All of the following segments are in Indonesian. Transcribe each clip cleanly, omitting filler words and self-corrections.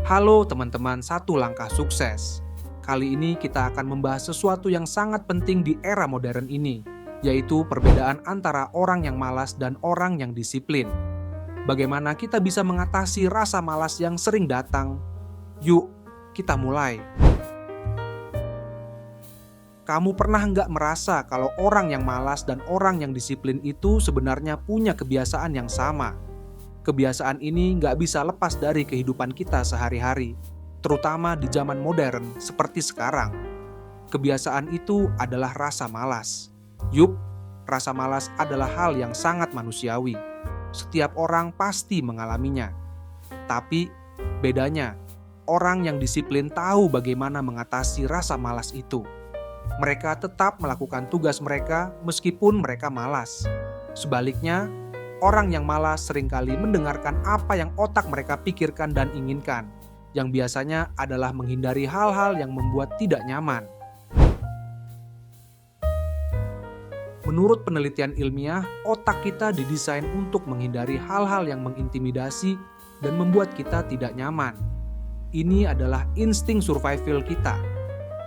Halo teman-teman, satu langkah sukses. Kali ini kita akan membahas sesuatu yang sangat penting di era modern ini, yaitu perbedaan antara orang yang malas dan orang yang disiplin. Bagaimana kita bisa mengatasi rasa malas yang sering datang? Yuk, kita mulai. Kamu pernah nggak merasa kalau orang yang malas dan orang yang disiplin itu sebenarnya punya kebiasaan yang sama? Kebiasaan ini nggak bisa lepas dari kehidupan kita sehari-hari, terutama di zaman modern seperti sekarang. Kebiasaan itu adalah rasa malas. Yup, rasa malas adalah hal yang sangat manusiawi. Setiap orang pasti mengalaminya. Tapi bedanya, orang yang disiplin tahu bagaimana mengatasi rasa malas itu. Mereka tetap melakukan tugas mereka meskipun mereka malas. Sebaliknya, orang yang malas seringkali mendengarkan apa yang otak mereka pikirkan dan inginkan, yang biasanya adalah menghindari hal-hal yang membuat tidak nyaman. Menurut penelitian ilmiah, otak kita didesain untuk menghindari hal-hal yang mengintimidasi dan membuat kita tidak nyaman. Ini adalah insting survival kita.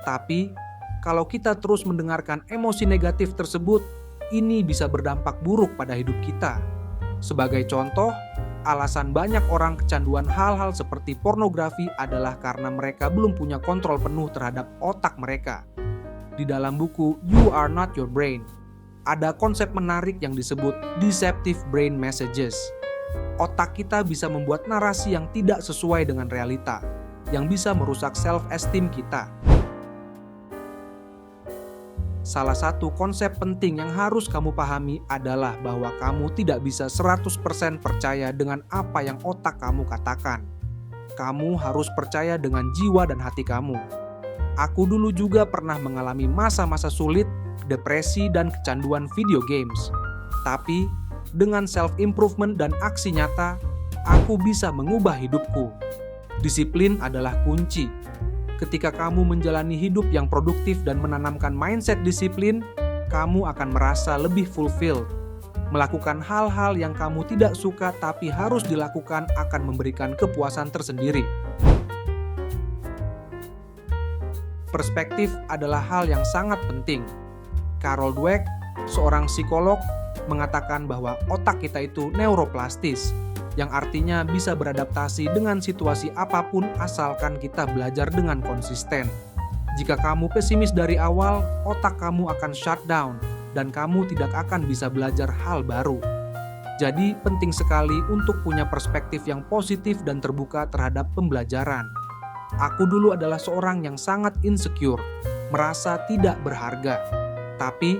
Tapi, kalau kita terus mendengarkan emosi negatif tersebut, ini bisa berdampak buruk pada hidup kita. Sebagai contoh, alasan banyak orang kecanduan hal-hal seperti pornografi adalah karena mereka belum punya kontrol penuh terhadap otak mereka. Di dalam buku You Are Not Your Brain, ada konsep menarik yang disebut deceptive brain messages. Otak kita bisa membuat narasi yang tidak sesuai dengan realita, yang bisa merusak self-esteem kita. Salah satu konsep penting yang harus kamu pahami adalah bahwa kamu tidak bisa 100% percaya dengan apa yang otak kamu katakan. Kamu harus percaya dengan jiwa dan hati kamu. Aku dulu juga pernah mengalami masa-masa sulit, depresi, dan kecanduan video games. Tapi, dengan self-improvement dan aksi nyata, aku bisa mengubah hidupku. Disiplin adalah kunci. Ketika kamu menjalani hidup yang produktif dan menanamkan mindset disiplin, kamu akan merasa lebih fulfilled. Melakukan hal-hal yang kamu tidak suka tapi harus dilakukan akan memberikan kepuasan tersendiri. Perspektif adalah hal yang sangat penting. Carol Dweck, seorang psikolog, mengatakan bahwa otak kita itu neuroplastis, yang artinya bisa beradaptasi dengan situasi apapun asalkan kita belajar dengan konsisten. Jika kamu pesimis dari awal, otak kamu akan shut down dan kamu tidak akan bisa belajar hal baru. Jadi penting sekali untuk punya perspektif yang positif dan terbuka terhadap pembelajaran. Aku dulu adalah seorang yang sangat insecure, merasa tidak berharga. Tapi,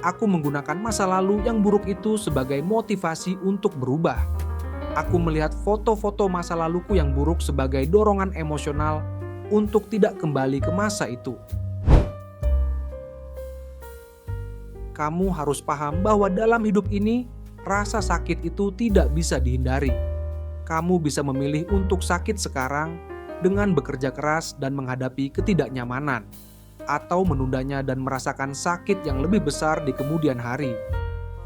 aku menggunakan masa lalu yang buruk itu sebagai motivasi untuk berubah. Aku melihat foto-foto masa laluku yang buruk sebagai dorongan emosional untuk tidak kembali ke masa itu. Kamu harus paham bahwa dalam hidup ini, rasa sakit itu tidak bisa dihindari. Kamu bisa memilih untuk sakit sekarang dengan bekerja keras dan menghadapi ketidaknyamanan, atau menundanya dan merasakan sakit yang lebih besar di kemudian hari.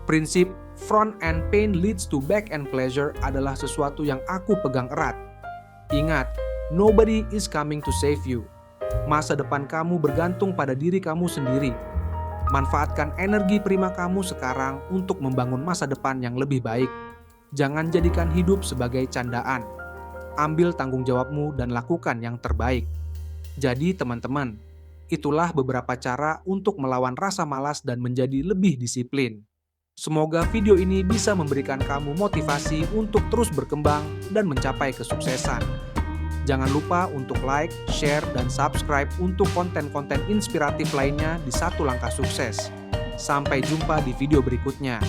Prinsip front end pain leads to back end pleasure adalah sesuatu yang aku pegang erat. Ingat, nobody is coming to save you. Masa depan kamu bergantung pada diri kamu sendiri. Manfaatkan energi prima kamu sekarang untuk membangun masa depan yang lebih baik. Jangan jadikan hidup sebagai candaan. Ambil tanggung jawabmu dan lakukan yang terbaik. Jadi teman-teman, itulah beberapa cara untuk melawan rasa malas dan menjadi lebih disiplin. Semoga video ini bisa memberikan kamu motivasi untuk terus berkembang dan mencapai kesuksesan. Jangan lupa untuk like, share, dan subscribe untuk konten-konten inspiratif lainnya di Satu Langkah Sukses. Sampai jumpa di video berikutnya.